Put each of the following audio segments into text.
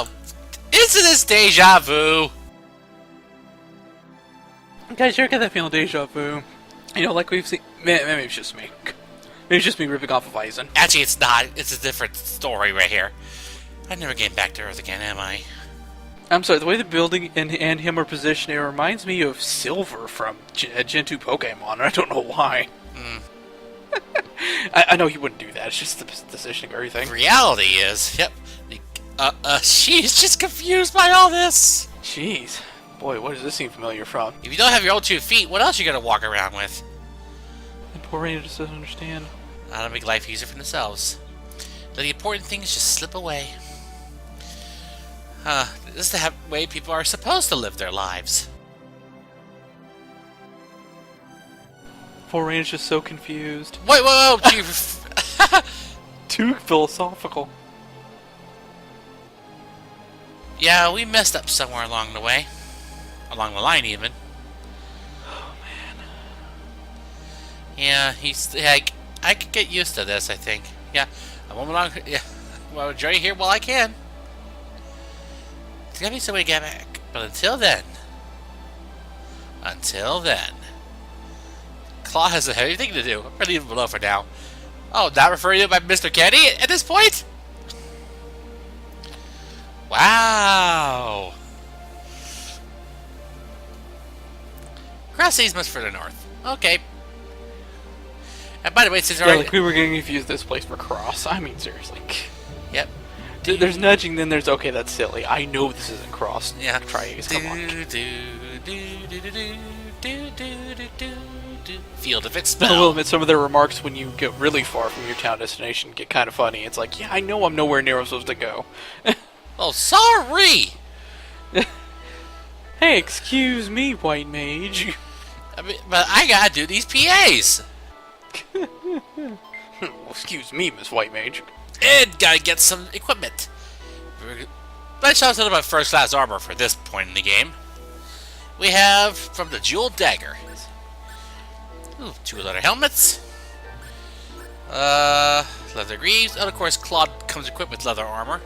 Oh, isn't this deja vu? Guys, you ever get that feeling deja vu? You know, like we've seen... Maybe it's just me. Maybe it's just me ripping off of Eisen. Actually, it's not. It's a different story right here. I'm never getting back to Earth again, am I? I'm sorry, the way the building and him are positioned, it reminds me of Silver from Gen 2 Pokemon. I don't know why. I know he wouldn't do that. It's just the positioning of everything. The reality is, yep. She's just confused by all this. Jeez. Boy, what does this seem familiar from? If you don't have your own 2 feet, what else are you gonna walk around with? And poor Rena just doesn't understand. How to make life easier for themselves. Let the important things just slip away. This is the way people are supposed to live their lives. Poor Rena's just so confused. Wait, whoa, Chief. Too philosophical. Yeah, we messed up somewhere along the way. Along the line, even. Oh, man. Yeah, I could get used to this, I think. Yeah, I'm along. Yeah, well, enjoy here while I can. There's gotta be some way to get back. But until then, Claude has a heavy thing to do. I'm gonna leave him below for now. Oh, not referring to by Mr. Kenny at this point? Wow. Cross seas much further north. Okay. And by the way, since like we were getting confused this place for Cross. I mean, seriously. Yep. There's nudging, then there's okay. That's silly. I know this isn't Cross. Yeah. Try come on. Field of its spell. I will admit, some of their remarks when you get really far from your town destination get kind of funny. It's like, yeah, I know I'm nowhere near where I'm supposed to go. Oh, sorry. Hey, excuse me, white mage. I mean, but I gotta do these PAs. Well, excuse me, Miss White Mage. And gotta get some equipment. Let's talk about first class armor for this point in the game. We have from the Jeweled Dagger. Ooh, 2 leather helmets. Leather greaves. And of course, Claude comes equipped with leather armor.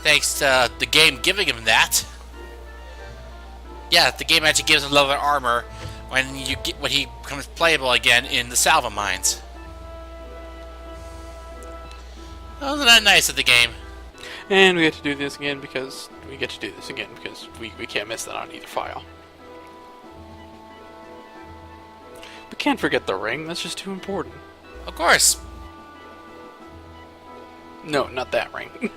Thanks to the game giving him that. Yeah, the game actually gives him leather armor when he becomes playable again in the Salva mines. Wasn't that nice of the game? And we get to do this again because we can't miss that on either file. But can't forget the ring. That's just too important. Of course. No, not that ring.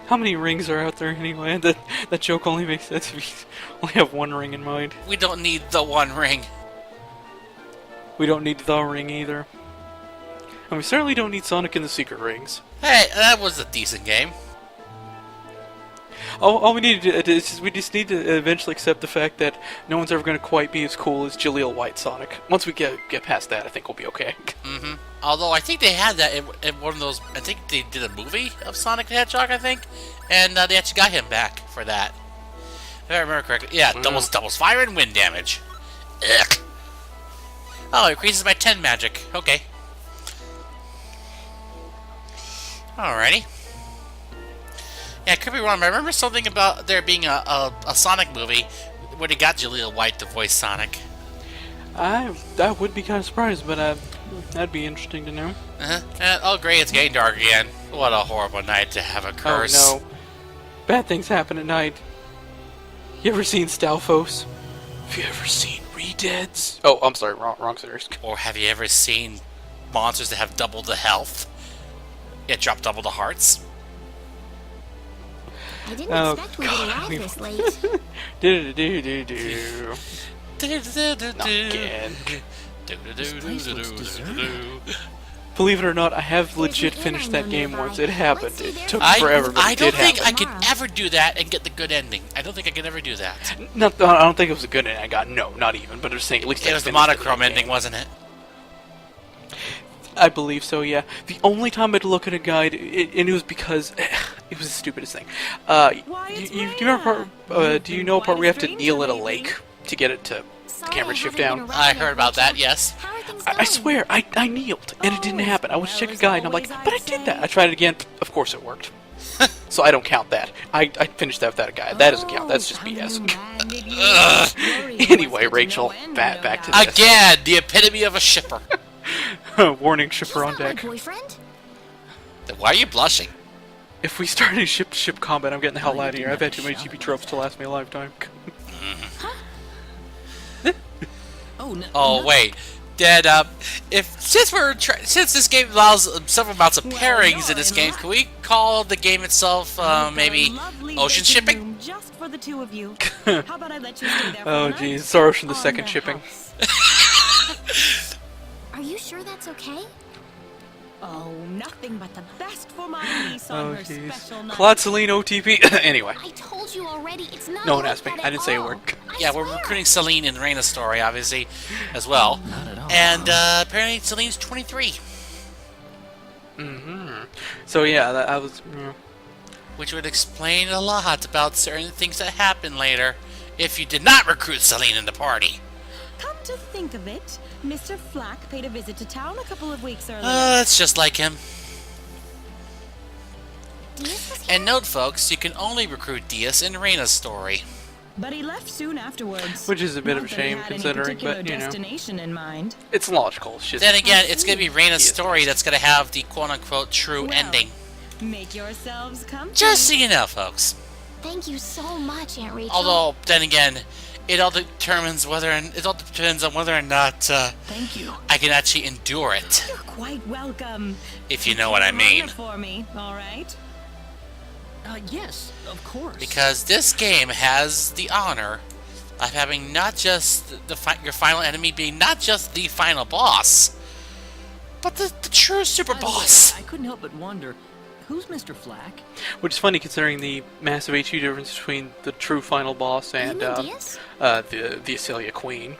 How many rings are out there anyway? That joke only makes sense if you only have one ring in mind. We don't need the one ring. We don't need the ring either. And we certainly don't need Sonic in the secret rings. Hey, that was a decent game. All we need to do is we just need to eventually accept the fact that no one's ever going to quite be as cool as Jaleel White Sonic. Once we get past that, I think we'll be okay. Mm-hmm. Although I think they had that in one of those. I think they did a movie of Sonic the Hedgehog. I think, and they actually got him back for that. If I remember correctly, yeah, doubles fire and wind damage. Ugh. Oh, it increases by 10 magic. Okay. Alrighty. Yeah, I could be wrong, but I remember something about there being a Sonic movie where they got Jaleel White to voice Sonic. I would be kind of surprised, but that'd be interesting to know. Oh, great, it's getting dark again. What a horrible night to have a curse. Oh, no. Bad things happen at night. You ever seen Stalfos? Have you ever seen Redeads? Oh, I'm sorry, wrong series. Or have you ever seen monsters that have double the health? Yet drop double the hearts? I didn't expect we'd get arrived this late. Not again. This place looks deserted. Believe it or not, I have legit finished that game once. It happened. It took forever, but I it don't did think happen. I could ever do that and get the good ending. I don't think I could ever do that. I don't think it was a good ending. I got no, not even. But I'm saying at least It was the monochrome ending, wasn't it? I believe so. Yeah. The only time I'd look at a guide, and it was because it was the stupidest thing. Do you know a part where you have to kneel at a lake to get it to camera shift down. I heard about that, yes. How are things I going? swear, I kneeled, and it didn't happen. I went to check a guy, and I'm like, but I did that. I tried it again. Of course it worked. So I don't count that. I finished that without a guy. That doesn't count. That's just BS. Anyway, Rachel, back to this. Again, the epitome of a shipper. Warning, shipper on He's not my deck. boyfriend. Then why are you blushing? If we start any ship-to-ship combat, I'm getting the hell out of here. I've had too many GP tropes to last me a lifetime. Oh wait, Dad. Since this game allows several amounts of pairings in this game, can we call the game itself maybe ocean shipping? Just for the two of you. How about I let you stay there for Oh the night? jeez, sorry from the On second shipping. house. Are you sure that's okay? Oh, nothing but the best for my niece on Oh her jeez. special night. Claude, Celine, OTP. Anyway, I told you already. It's not. no one like asked me. that I didn't say a at word. all. I Yeah, we're swear. recruiting Celine in Rena's story, obviously, as well. Not at all. And apparently Celine's 23, So yeah, I was. which would explain a lot about certain things that happen later if you did not recruit Celine in the party. Come to think of it, Mr. Flack paid a visit to town a couple of weeks earlier. That's just like him. Diaz was here? And note, folks, you can only recruit Diaz in Rena's story. But he left soon afterwards. Which is a bit of a Not that he shame had any considering, particular but, you know. destination in mind. It's logical. It's just. Then again, it's going to be Rena's Diaz story that's going to have the quote-unquote true Well, ending. Make yourselves comfortable. Just so you know, folks. Thank you so much, Aunt Rachel. Although, then again, it all depends on whether or not Thank you. I can actually endure it, You're quite welcome. if you know what I Take a moment mean. For me, all right? Yes, of course. Because this game has the honor of having not just your final enemy being not just the final boss, but the true super By the way, boss. I couldn't help but wonder, who's Mr. Flack? Which is funny considering the massive HQ difference between the true final boss and You mean Diaz? the Acelia Queen.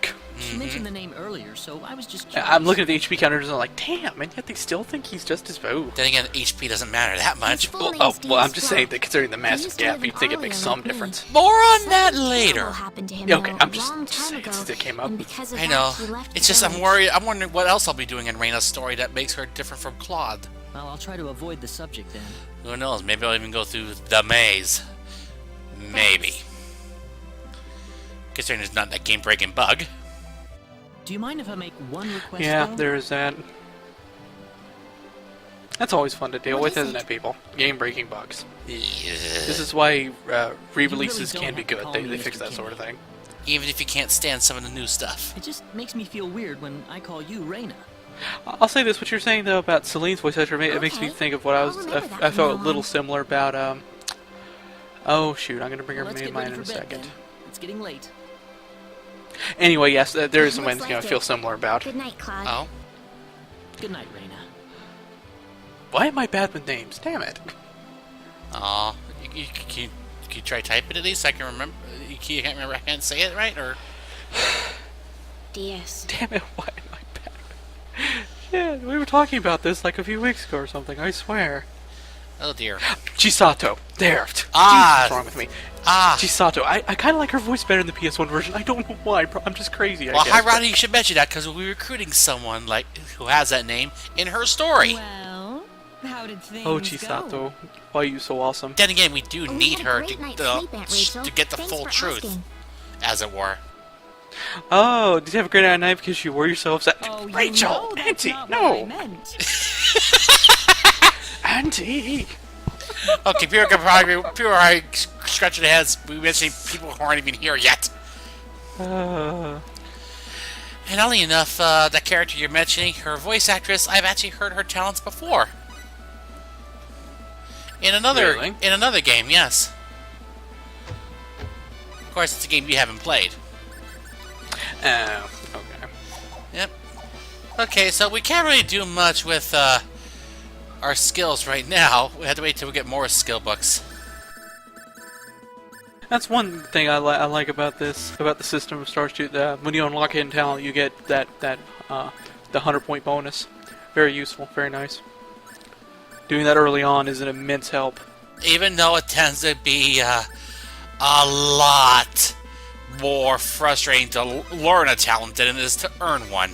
You mentioned the name earlier, so I was just curious. I'm looking at the HP counters and I'm like, damn, and yet they still think he's just as boo. Then again, HP doesn't matter that much. Full Well, name's well, I'm Diaz just saying Flack. that considering the He massive used to gap, live in you'd think it Aria makes some like me. difference. More on Something that terrible later. happened to him, Yeah, okay, though, I'm a just long time saying ago, since it came up. and because of I that, know. he left It's the just I'm village. worried. I'm wondering what else I'll be doing in Rena's story that makes her different from Claude. Well, I'll try to avoid the subject then. Who knows? Maybe I'll even go through the maze. Maybe. Considering there's not that game-breaking bug. Do you mind if I make one request, Yeah, though? there is that. That's always fun to deal What with, is isn't it? it, people? Game-breaking bugs. Yeah. This is why re-releases don't can be have to good. call They me fix Mr. that sort of Kinney. thing. Even if you can't stand some of the new stuff. It just makes me feel weird when I call you Rena. I'll say this: what you're saying though about Celine's voice actor, it makes me Okay. think of what I I'll was. remember that I from felt a now little on. similar about. Oh shoot! I'm gonna bring her Well, let's name get mine ready in for a bed, second. then. It's getting late. Anyway, yes, there is some Looks ones like I feel it. similar about. Good night, Claude. Oh? Good night, Rena. Why am I bad with names? Damn it! Aw. Can you try typing at least? I can remember. You can't remember. I can't say it right, or Diaz. Damn it! Why am I bad? Yeah, we were talking about this like a few weeks ago or something. I swear. oh dear. Chisato. There. Ah. What's wrong with me? Ah. Chisato. I kind of like her voice better in the PS1 version. I don't know why. I'm just crazy. Well, I guess. ironic you should mention that because we'll be recruiting someone like who has that name in her story. Well, how did things Oh, go? Chisato. Why are you so awesome? Then again, we do Oh, we need had a her great night's sleep, Aunt Rachel. to get the Thanks full for truth, asking. as it were. Oh, did you have a great night because you wore yourself set? Oh, you Rachel! know that's Auntie! not what I No! meant. Auntie! Okay, people are scratching their heads. We mentioned people who aren't even here yet. Uh, And oddly enough, the character you're mentioning, her voice actress, I've actually heard her talents before. In another game, yes. Of course, it's a game you haven't played. okay. Yep. Okay, so we can't really do much with our skills right now. We have to wait till we get more skill books. That's one thing I like about this, about the system of Star Steel. When you unlock hidden talent, you get the 100-point bonus. Very useful, very nice. Doing that early on is an immense help. Even though it tends to be a lot more frustrating to learn a talent than it is to earn one.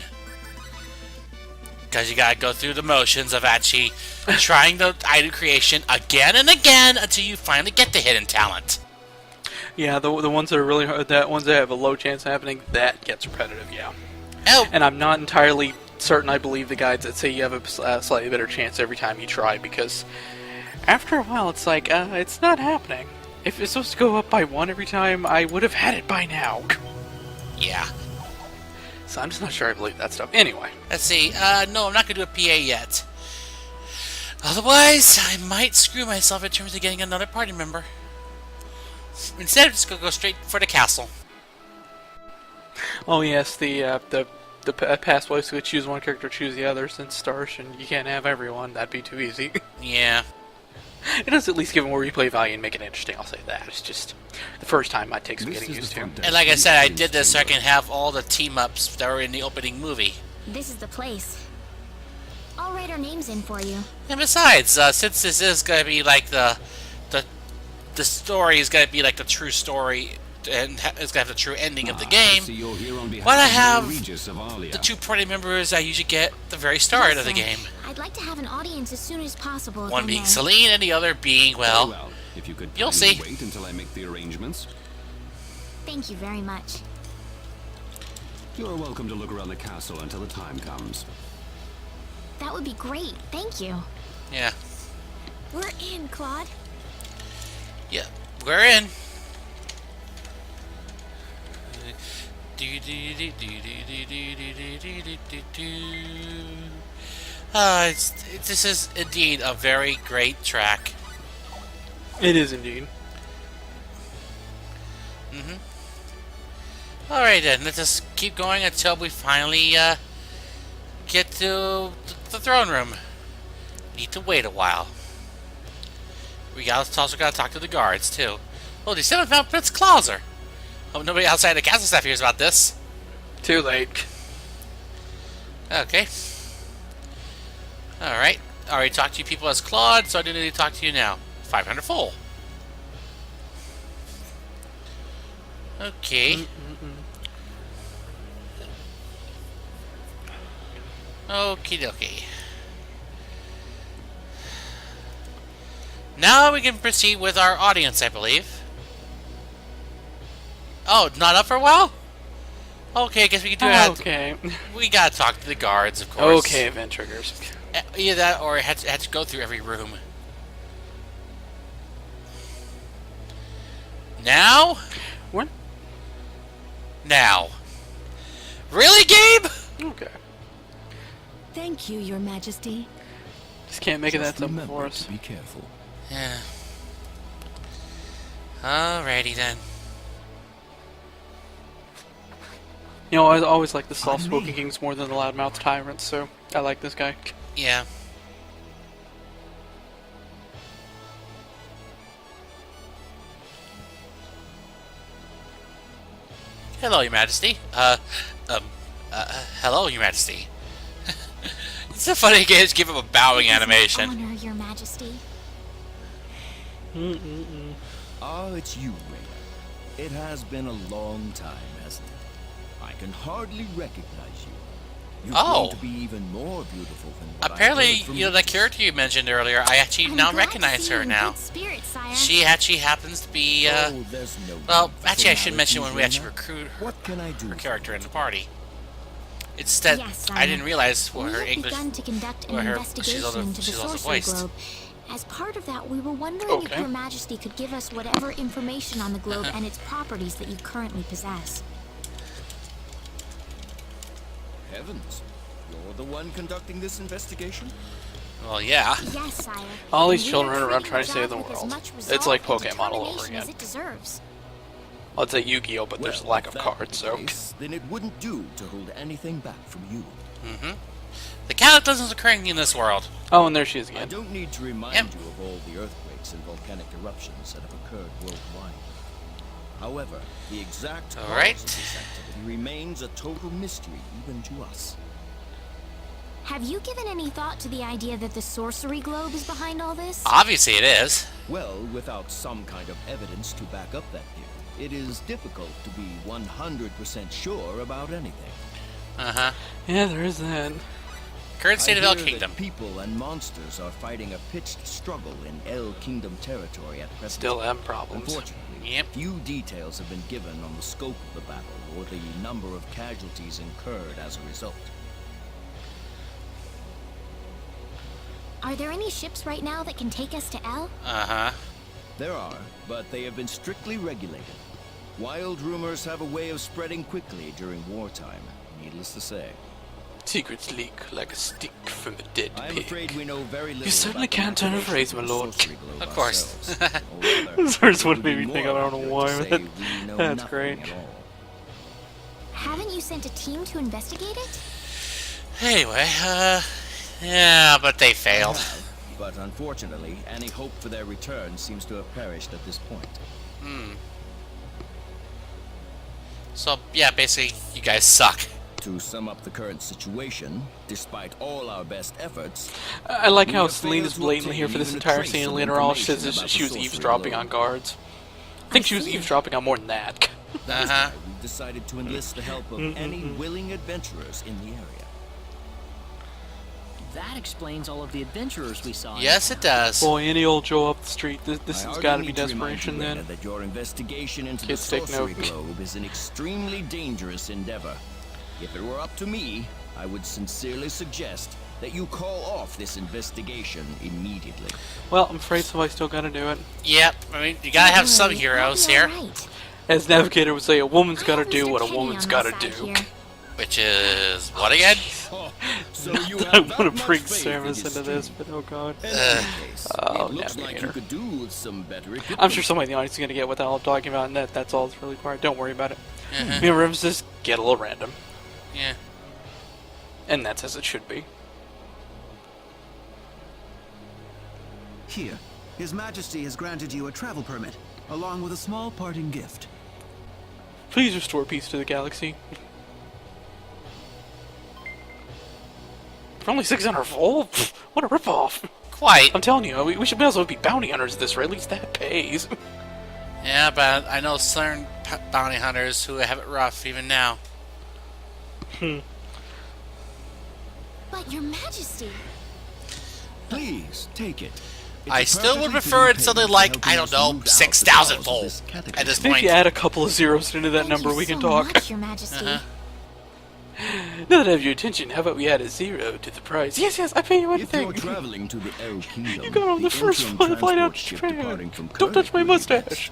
Because you gotta go through the motions of actually trying the item creation again and again until you finally get the hidden talent. Yeah, the ones that are really hard, that ones that have a low chance of happening, that gets repetitive, yeah. Oh, And I'm not entirely certain I believe the guides that say you have a slightly better chance every time you try, because after a while it's like, it's not happening. If it's supposed to go up by 1 every time, I would have had it by now. yeah. So I'm just not sure I believe that stuff. Anyway. Let's see. No, I'm not gonna do a PA yet. Otherwise, I might screw myself in terms of getting another party member. Instead, I'm just gonna go straight for the castle. Oh yes, the past ways to choose one character, choose the other, since Starsh and you can't have everyone. That'd be too easy. Yeah. It does at least give more replay value and make it interesting, I'll say that. It's just the first time might take some getting used to. And like I said, I did this so I can have all the team-ups that were in the opening movie. This is the place. I'll write our names in for you. And besides, since this is gonna be like the story is gonna be like the true story, and it's gonna have the true ending of the game, why not have the 2 party members I usually get at the very start of the game? I'd like to have an audience as soon as possible. if One I being may. Celine and the other being, well, if you could you'll kindly see. wait until I make the arrangements. Thank you very much. You're welcome to look around the castle until the time comes. That would be great. Thank you. Yeah. We're in, Claude. Yeah, we're in. This is indeed a very great track. It is indeed. Alright then, let's just keep going until we finally get to the throne room. Need to wait a while. We also gotta talk to the guards too. Oh, they still found Prince Clauser. Hope nobody outside the castle staff hears about this. Too late. Okay. Alright. I already talked to you people as Claude, so I do need to talk to you now. 500 full. Okay. Okie dokie. Now we can proceed with our audience, I believe. Oh, not up for a while? Okay, I guess we can do that. Okay. We gotta talk to the guards, of course. Okay, event triggers. Either that or it had to go through every room. Now? What? Now. Really, Gabe? Okay. Thank you, Your Majesty. Just can't make it that Just simple remember for us. to be careful. Yeah. Alrighty then. You know, I always like the soft-spoken kings more than the loudmouth tyrants, so I like this guy. Yeah. Hello, Your Majesty. Hello, Your Majesty. It's so funny to give him a bowing animation. Honor, Your Majesty. Ah, it's you, Rena. It has been a long time, hasn't it? I can hardly recognize you. You've Oh. grown to be even more beautiful than what Apparently, I heard from you know, that character you mentioned earlier, I actually I'm now glad to recognize see you her in now. good spirits, sire. She actually happens to be, Oh, there's no well, need for actually I should mention when we formalities, actually Rena. recruit What can I do her for character you? in the party. It's that Yes, I didn't realize what we her have English... begun to conduct an well, her- investigation into the she's also sorcery voiced. globe. As part of that, we were wondering if Okay. Your Majesty could give us whatever information on the globe and its properties that you currently possess. Heavens, you're the one conducting this investigation? Well, yeah. Yes, sire. All these And we children are run around treating trying to save the job with as world. much It's like resolve and Pokemon all over determination again. as it deserves. Well, it's a Yu-Gi-Oh, but there's a Well, lack if of that cards, were the so... case, then it wouldn't do to hold anything back from you. The cataclysm's occurring in this world. Oh, and there she is I again. don't need to remind Yep. you of all the earthquakes and volcanic eruptions that have occurred worldwide. However, the exact cause All right. of this activity remains a total mystery even to us. Have you given any thought to the idea that the sorcery globe is behind all this? Obviously it is. Well, without some kind of evidence to back up that theory, it is difficult to be 100% sure about anything. Uh-huh. Yeah, there is that. Current state of I El hear Kingdom. that people and monsters are fighting a pitched struggle in El Kingdom territory at present. Still have problems. Unfortunately, Yep. few details have been given on the scope of the battle or the number of casualties incurred as a result. Are there any ships right now that can take us to El? Uh-huh. There are, but they have been strictly regulated. Wild rumors have a way of spreading quickly during wartime, needless to say. Secrets leak like a stick from a dead I am pig. afraid we know very little. You certainly about the can't turn a phrase, my operations lord. of the sorcery globe Of course. ourselves. Or rather, This first it one would made be me think, more I don't know accurate why, to but say we know that's nothing great. at all. Haven't you sent a team to investigate it? Anyway, yeah, but they I failed. have, but unfortunately, any hope for their return seems to have perished at this point. So, yeah, basically, you guys suck. To sum up the current situation, despite all our best efforts, I like we how have Celine is failed to blatantly here for obtain this even a entire trace scene, of and later on she says information that about she the was sorcery eavesdropping globe. on guards. I think she was see. eavesdropping on more than that. That is Uh-huh. why we've decided to enlist the help of any willing adventurers in the area. That explains all of the adventurers we saw. in Yes, it town. does. Boy, any old Joe up the street, this I has hardly got to be need to remind desperation you, Rena, then. that your investigation into Kids the take sorcery note. globe is an extremely dangerous endeavor. If it were up to me, I would sincerely suggest that you call off this investigation immediately. Well, I'm afraid somebody's still got to do it. Yep, I mean, you gotta have some Don't worry, heroes I'll be here. alright. As Navigator would say, a woman's I got to have do Mr. what a Kenny woman's on got my to side do. here. Which is, what again? So you I have want that to bring much faith in Samus his into this, strength. but oh god. In any case, Oh, it looks like you Navigator. could do with some better equipment. I'm sure somebody in the audience is going to get what the hell I'm talking about, and that's all that's really required. Don't worry about it. Uh-huh. Remember, emphasis, get a little random. Yeah. And that's as it should be. Here, His Majesty has granted you a travel permit, along with a small parting gift. Please restore peace to the galaxy. For only 600 volt? Pfft, what a ripoff! Quite. I'm telling you, we should be also be bounty hunters at this rate. At least that pays. Yeah, but I know certain bounty hunters who have it rough even now. But Your Majesty, Please, take it. It's I a still would perfectly prefer it fitting something payment like, for I helping don't us know, move out the 6,000 cause of volt this cataclysm. at this I think point. you add a couple of zeros into that thank number, you we can so talk. much, Your Majesty. Uh-huh. Now that I have your attention, how about we add a zero to the price? Yes, I pay you If you're anything. traveling to the El Kingdom, You got on the first interim flight out transport to ship Japan. departing from Don't touch my Kurdic will be best. mustache.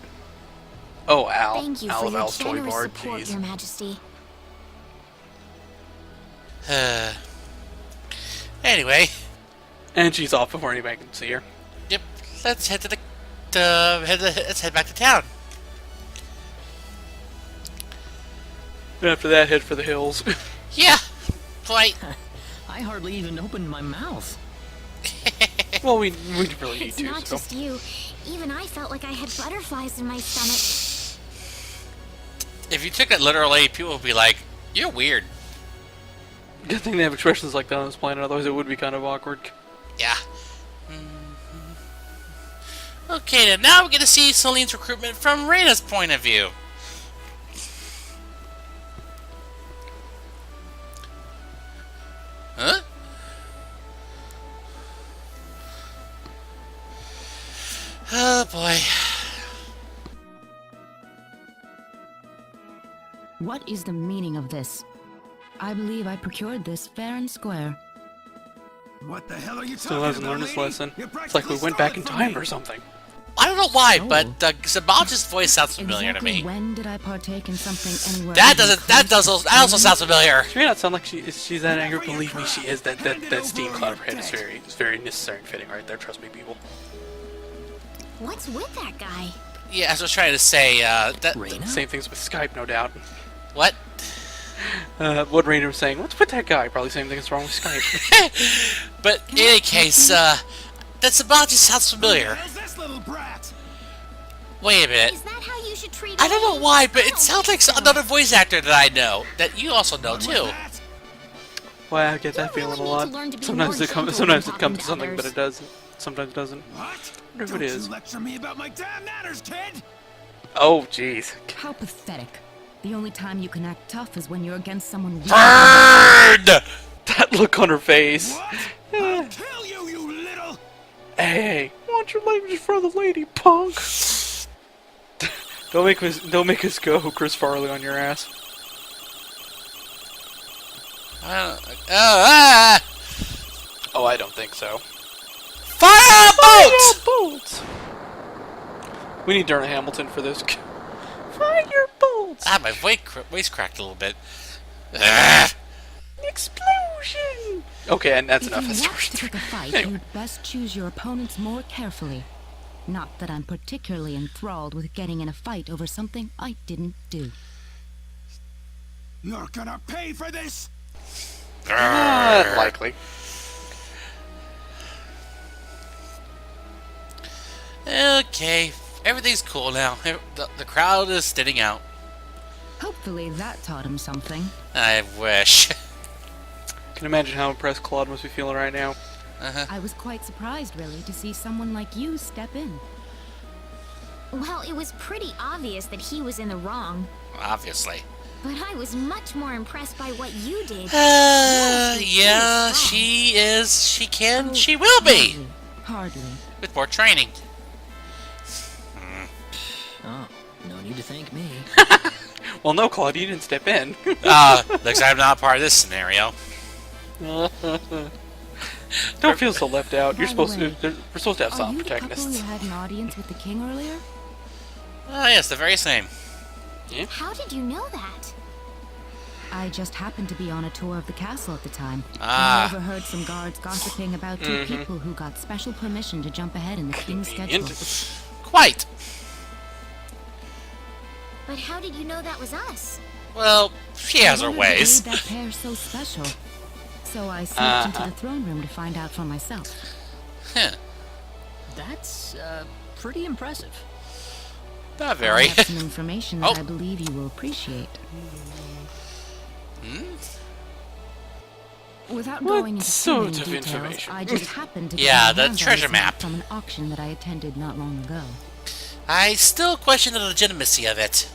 Oh, Al. Thank you Al for of your Al's Toy generous Bar, support, jeez. Your Majesty. Anyway, And she's off before anybody can see her. yep, let's head to the, let's head back to town. And after that, head for the hills. Yeah, quite. I hardly even opened my mouth. Well, we really need It's to, not so. just you. Even I felt like I had butterflies in my stomach. If you took it literally, people would be like, you're weird. Good thing they have expressions like that on this planet, otherwise it would be kind of awkward. Yeah. Okay, then now we get to see Celine's recruitment from Rena's point of view. Huh? Oh boy. What is the meaning of this? I believe I procured this fair and square. What the hell are you Still talking hasn't about, learned his lady? lesson. You're It's like we practically went back in stolen time from or me. something. I don't know why, Oh. but Sabal's voice sounds familiar exactly to me. when did I partake in something anywhere? That even doesn't. close That also sounds familiar. She may not sound like she's that angry. Believe me, she is. That steam cloud of her head is very necessary and fitting right there. Trust me, people. What's with that guy? Yeah, as I was trying to say, that. Rena? Same things with Skype, no doubt. What? What Rainer was saying, what's with that guy? Probably same thing that's wrong with Skype. But in any case, that Sabal just sounds familiar. How's this little brat? Wait a minute. Is that how you should treat I don't know me? why, but I it don't sounds like think so. another voice actor that I know, that you also know With too. that? Well, I get that You feeling really a lot. need to learn to be Sometimes more it comes. gentle Sometimes when it comes to talking to something, but others. it doesn't. Sometimes it doesn't. What? Wonder who it Don't is. you lecture me about my damn manners, kid! Oh, jeez. How pathetic. The only time you can act tough is when you're against someone weak. Bird! That look on her face. I'll kill you, you little... Hey, watch your language for the lady, punk. Don't make us go Chris Farley on your ass. Oh, I don't think so. Fire boats! We need Darren Hamilton for this. Fire bolts! Ah, my voice cracked a little bit. Explosion! Okay, and that's enough. If That's you want to pick a fight, Anyway. you'd best choose your opponents more carefully. Not that I'm particularly enthralled with getting in a fight over something I didn't do. You're gonna pay for this! Not likely. Okay, everything's cool now. The crowd is thinning out. Hopefully that taught him something. I wish. Can imagine how impressed Claude must be feeling right now. I was quite surprised, really, to see someone like you step in. Well, it was pretty obvious that he was in the wrong. Obviously. But I was much more impressed by what you did. Yeah, she is. She can. She will be. Hardly. With more training. Oh, no need to thank me. Well, no, Claude, you didn't step in. Looks like I'm not part of this scenario. Don't feel so left out. You're By supposed the to. way, We're supposed to have Are some you the couple protagonists. who had an audience with the king earlier? Oh, yes, the very same. How did you know that? I just happened to be on a tour of the castle at the time. Ah. And I overheard some guards gossiping about two people who got special permission to jump ahead in the king's schedule. Convenient. Quite. But how did you know that was us? Well, she has her I wondered what ways. made that pair so special. So I sneaked into the throne room to find out for myself. Huh. That's, pretty impressive. Not I very. have some information that Oh. I believe you will appreciate. Without What going into too sort many of details, information? I just happened to get Yeah, my the hands on treasure this map. from an auction that I attended not long ago. I still question the legitimacy of it.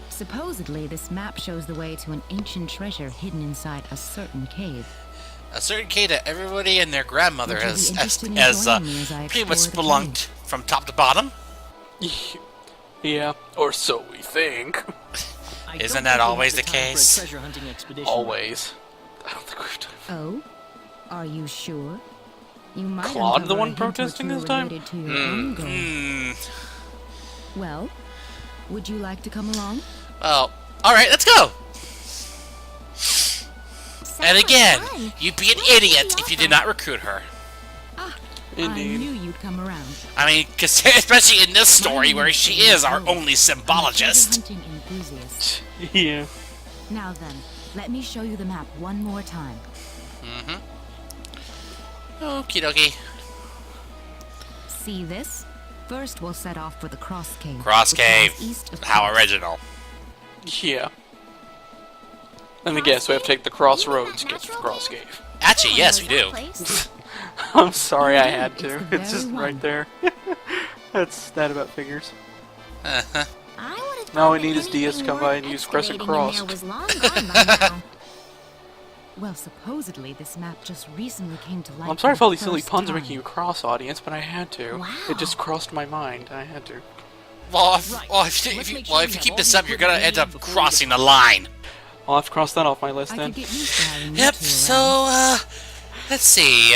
Supposedly, this map shows the way to an ancient treasure hidden inside a certain cave. A certain cave that everybody and their grandmother Would you be has interested in has joining me as I pretty much explore the spelunked from top to bottom. Yeah, or so we think. I Isn't don't that think we have always the the time for a case? treasure hunting expedition. Always. I don't think we've done. Oh? Are you sure? You might Claude the uncover a one hint or protesting two this time? related to your own goal. Well, would you like to come along? Well, alright, let's go! And Sounds again, fun. you'd be an What did idiot she if you did offer? not recruit her. I Indeed. knew you'd come around. I mean, 'cause especially in this story where she is our only I'm a treasure symbologist. hunting enthusiast. Yeah. Now then, let me show you the map one more time. Okie dokie. See this? First, we'll set off for the Cross Cave. Cross which lies Cave. east of How Paris. original. Yeah. Let me guess, we have to take the crossroads to You mean get to that the natural cross cave. Actually, yes, we Knows that do. place. I'm sorry I Indeed, had to. it's the It's just very right one. there. That about figures. Uh-huh. I would have Now we thought need that is Diaz to anything come by worth and use Crescent excavating in Cross. there was long gone by now. Well, supposedly this map just recently came to light. Well, I'm sorry for if all the these silly first puns are time. making you cross, audience, but I had to. Wow. It just crossed my mind. I had to. Well, if, Right. well, if, you- Let's if you, make well, sure if we you have keep all this the up, you're gonna equipment end we up need before we crossing the depart. line. I'll have to cross that off my list I then. could get used to having you Yep, two so, around. let's see,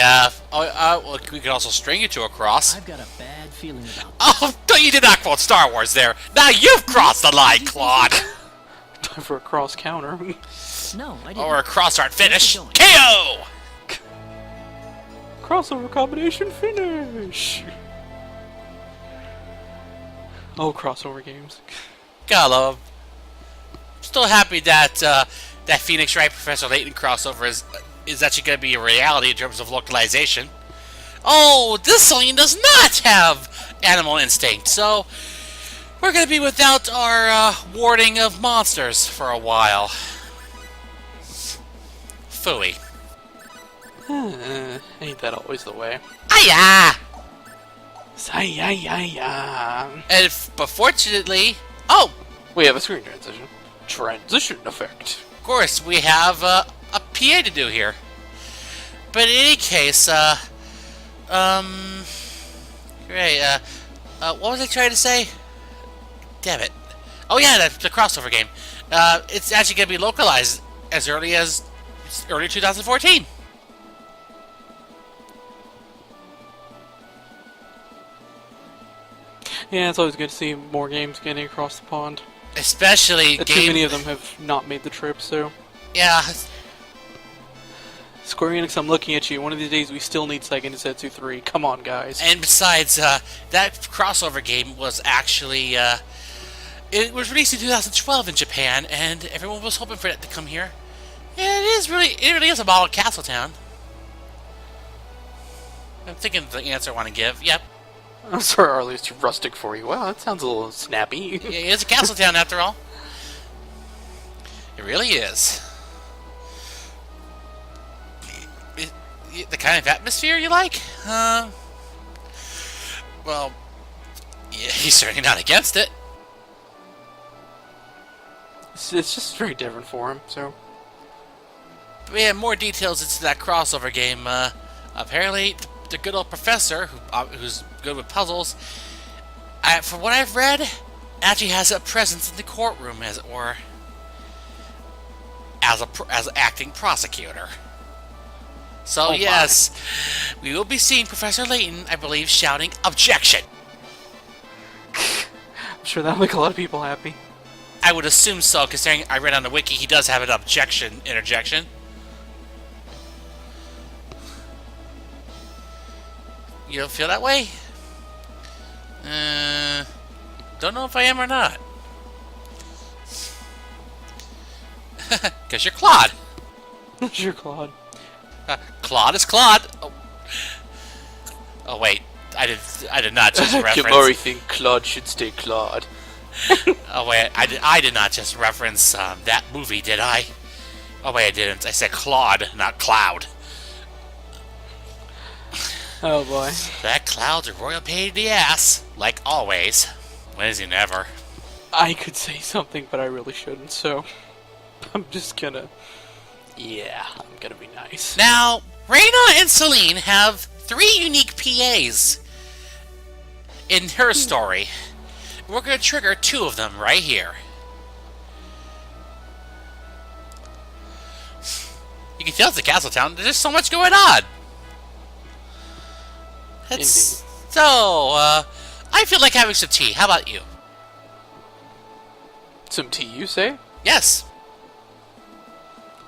well, we could also string you to a cross. I've got a bad feeling about Oh, no, you did not quote Star Wars there. Now you've crossed the line, Claude. Time for a cross counter. this. No, I didn't. Or a cross art finish. Where's it KO! Crossover combination finish! Oh, crossover games. Gotta love 'em. Still happy that, that Phoenix Wright Professor Layton crossover is actually gonna be a reality in terms of localization. Oh, this Celine does not have animal instinct, so we're gonna be without our warding of monsters for a while. Phooey. Ain't that always the way? Hiya! But fortunately, oh, We have a screen transition. Transition effect. of course, we have a PA to do here. But in any case, great, what was I trying to say? Damn it. Oh yeah, the crossover game. It's actually going to be localized as early 2014. Yeah, it's always good to see more games getting across the pond. Especially Too many of them have not made the trip, so... Yeah. Square Enix, I'm looking at you. One of these days we still need Sega Densetsu 3. Come on, guys. And besides, that crossover game was actually, it was released in 2012 in Japan, and everyone was hoping for it to come here. And it really is a model Castletown. I'm thinking of the answer I want to give. Yep. I'm sorry, Arlie, it's too rustic for you. Well, that sounds a little snappy. Yeah, it's a Castletown after all. It really is. The kind of atmosphere you like? Well, yeah, he's certainly not against it. It's just very different for him, so... But yeah, more details into that crossover game. Apparently, the good old professor, who's good with puzzles, from what I've read, actually has a presence in the courtroom, as it were, as an acting prosecutor. So yes, we will be seeing Professor Layton, I believe, shouting "Objection!" I'm sure that'll make a lot of people happy. I would assume so, considering I read on the wiki he does have an objection interjection. You don't feel that way? Don't know if I am or not. Because you're Claude. You're Claude. Claude is Claude. Oh wait, I did not just reference. Kimori think Claude should stay Claude. Oh wait, I did not just reference that movie, did I? Oh wait, I didn't. I said Claude, not Cloud. Oh boy. That Cloud's a royal pain in the ass, like always. When is he never? I could say something, but I really shouldn't, so... I'm just gonna... Yeah, I'm gonna be nice. Now, Rena and Celine have 3 unique PAs in her story. We're going to trigger 2 of them right here. You can tell it's a Castletown. There's just so much going on. So, I feel like having some tea. How about you? Some tea, you say? Yes.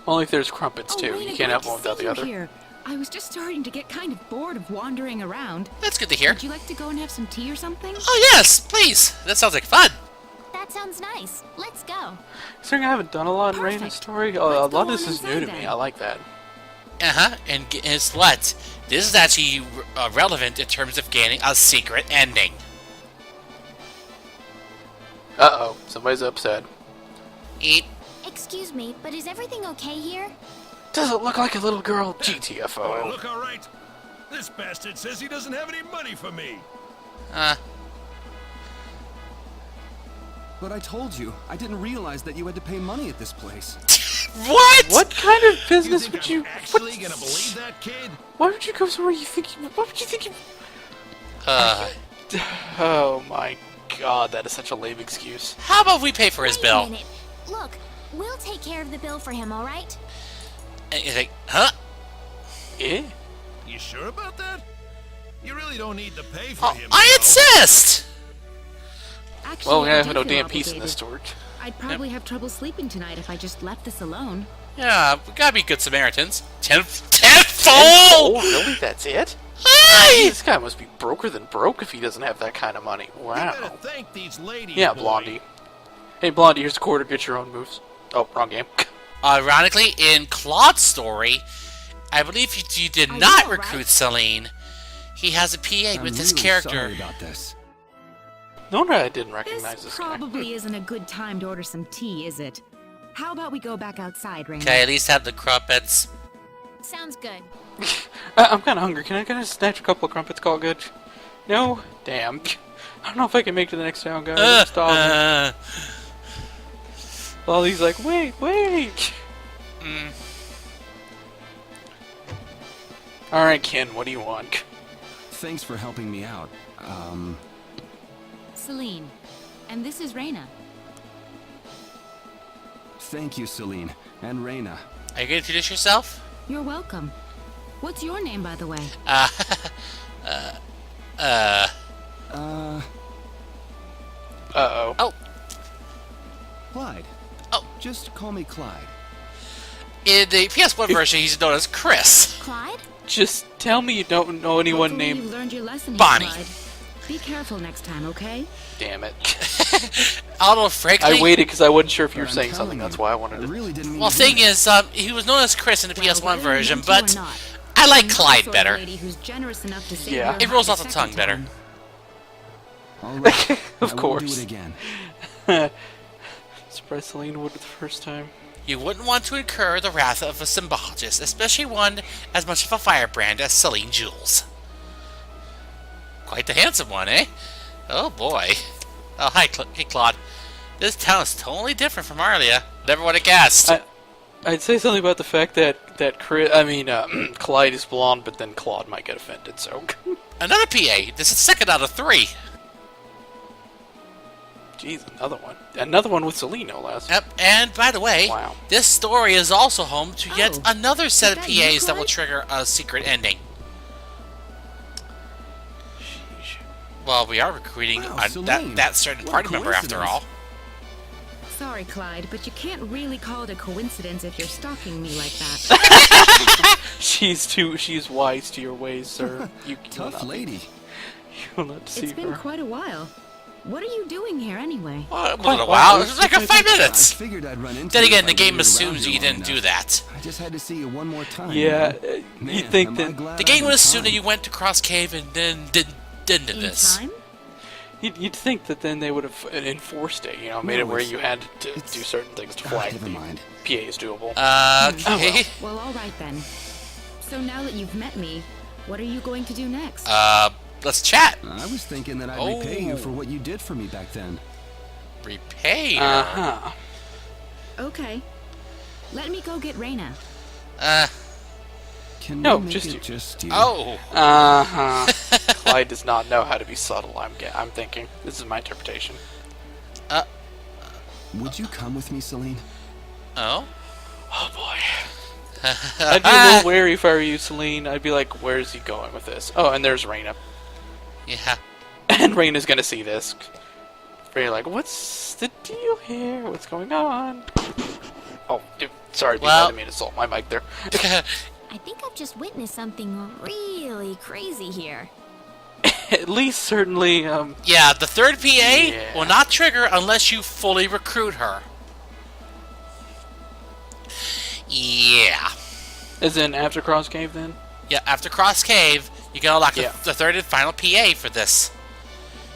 Only if there's crumpets, too. Rena, You can't great have to one without see the you other. here. I was just starting to get kind of bored of wandering around. That's good to hear. Would you like to go and have some tea or something? Oh, yes, please. That sounds like fun. That sounds nice. Let's go. Considering I haven't done a lot in Rena's Perfect. story, a Let's lot of go this on is new inside to me. then. I like that. And guess what? This is actually relevant in terms of gaining a secret ending. Uh-oh, somebody's upset. Eat. Excuse me, but is everything okay here? Doesn't look like a little girl. Oh, GTFO. look all right. This bastard says he doesn't have any money for me. But I told you, I didn't realize that you had to pay money at this place. What? What kind of You business think would I'm you... actually gonna believe that kid? Why would you go somewhere you think... Why would you think you... Oh my god, that is such a lame excuse. How about we pay for his Wait bill? a minute. Look, we'll take care of the bill for him, all right? And he's like, huh? Eh? You sure about that? You really don't need to pay for Oh, him. I you know? insist! Actually, Well, we I have do no feel damn peace in obligated. this story. I'd probably have trouble sleeping tonight if I just left this alone. Yeah, we gotta be good Samaritans. Tenfold! Oh, really? That's it? Hey! This guy must be broker than broke if he doesn't have that kind of money. You better Wow. thank these ladies. Yeah, boy. Blondie. Hey, Blondie, here's a quarter. Get your own moves. Oh, wrong game. Ironically, in Claude's story, I believe you did I not know, recruit right? Celine. He has a PA I'm with his really character. sorry about this. No wonder I didn't recognize This this guy. probably isn't a good time to order some tea, is it? How about we go back outside, Rena? Okay, at least have the crumpets. Sounds good. I'm kind of hungry. Can I snatch a couple of crumpets? Call it good. No? Damn. I don't know if I can make it to the next town, guys. Stop. Well, he's like, wait. Alright, Ken, what do you want? Thanks for helping me out. Celine. And this is Rena. Thank you, Celine. And Rena. Are you going to introduce yourself? You're welcome. What's your name, by the way? Uh-oh. Oh. Clyde. Oh. Just call me Clyde. In the PS1 version, he's known as Chris. Clyde? Just tell me you don't know anyone Hopefully named... you've learned your lesson here, Bonnie. Clyde. Be careful next time, okay? Damn it. Although, frankly... I waited because I wasn't sure if you were I'm saying telling something. you, That's why I wanted I to... really didn't mean Well, to do thing that. is, he was known as Chris in the Well, PS1 whether you version, meant to or but not, I like I'm not the Clyde sort of better. lady who's generous enough to save Yeah. your It rolls life off a the tongue second better. time. All right. Of I won't course. do it again. Surprised Celine would the first time. You wouldn't want to incur the wrath of a symbologist, especially one as much of a firebrand as Celine Jules. Quite the handsome one, eh? Oh boy. Oh, hi, hey, Claude. This town is totally different from Arlia. Never would have guessed. I'd say something about the fact that Clyde is blonde, but then Claude might get offended, so... Another PA. This is second out of 3. Jeez, another one. Another one with Celine, no less. Yep, and by the way, Wow. this story is also home to yet Oh, another set of is that you, PAs that will Clyde? trigger a secret ending. Sheesh. Well, we are recruiting Wow, Celine. that certain What a party member after coincidence. all. Sorry, Clyde, but you can't really call it a coincidence if you're stalking me like that. She's wise to your ways, sir. You will Tough not lady. You will not deceive It's been her. quite a while. What are you doing here anyway? Well, it Quite wasn't a a while. while. It was like a 5 I minutes. figured I'd run into Then you again, if I the game waited assumes around you here didn't long do enough. that. I just had to see you one more time. Yeah, Man, you'd think am I that... glad The I game had would assume that time. you went to Cross Cave and then did In this. time? You'd think that then they would have enforced it, made No, it where it's- you had to it's- do certain things to Ah, flag never the mind. PA is doable. Okay. Well, all right then. So now that you've met me, what are you going to do next? Let's chat. I was thinking that I'd repay you Oh. for what you did for me back then. Repay her. Uh-huh. Okay. Let me go get Rena. Can No, we make just it you. just you? Oh. Uh-huh. Clyde does not know how to be subtle, I'm thinking. This is my interpretation. Would you come with me, Celine? Oh. Oh boy. I'd be a little wary if I were you, Celine. I'd be like, where's he going with this? Oh, and there's Rena. Yeah. And Rena's gonna see this. You're like, what's the deal here? What's going on? Oh, dude, sorry, dude, I Well- didn't mean to assault my mic there. I think I've just witnessed something really crazy here. At least, certainly, Yeah, the third PA Yeah. will not trigger unless you fully recruit her. Yeah. as in after Cross Cave then? Yeah, after Cross Cave, you can unlock Yeah. the third and final PA for this.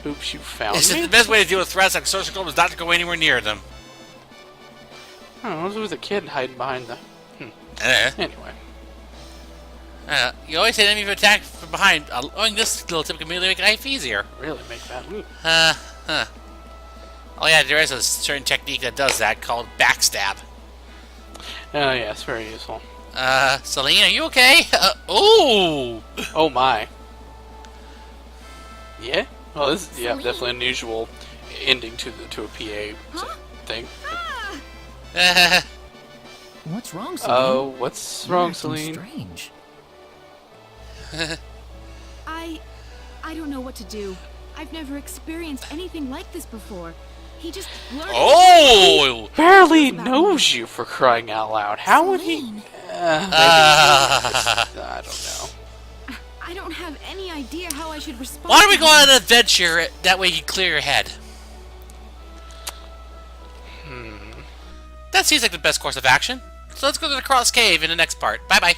Oops, you found It's me? the best way to deal with threats like social club is not to go anywhere near them. Oh, this was a kid hiding behind the... Anyway. You always say enemy attack from behind. Allowing this little tip can really make life easier. Really make that move. Oh yeah, there is a certain technique that does that called backstab. Oh, yes, very useful. Celine, are you okay? Ooh! Oh, my. Yeah? Well, this is Celine. definitely an unusual ending to a PA Huh? thing. What's wrong, Celine? Oh, what's You're wrong, acting Celine? Strange. I don't know what to do. I've never experienced anything like this before. He just blurted Oh! Barely knows you, for crying out loud. How would he... Celine. Maybe I don't know. I don't have any idea how I should respond. Why don't we to go on him. an adventure? That way you can clear your head. That seems like the best course of action. So let's go to the Cross Cave in the next part. Bye-bye.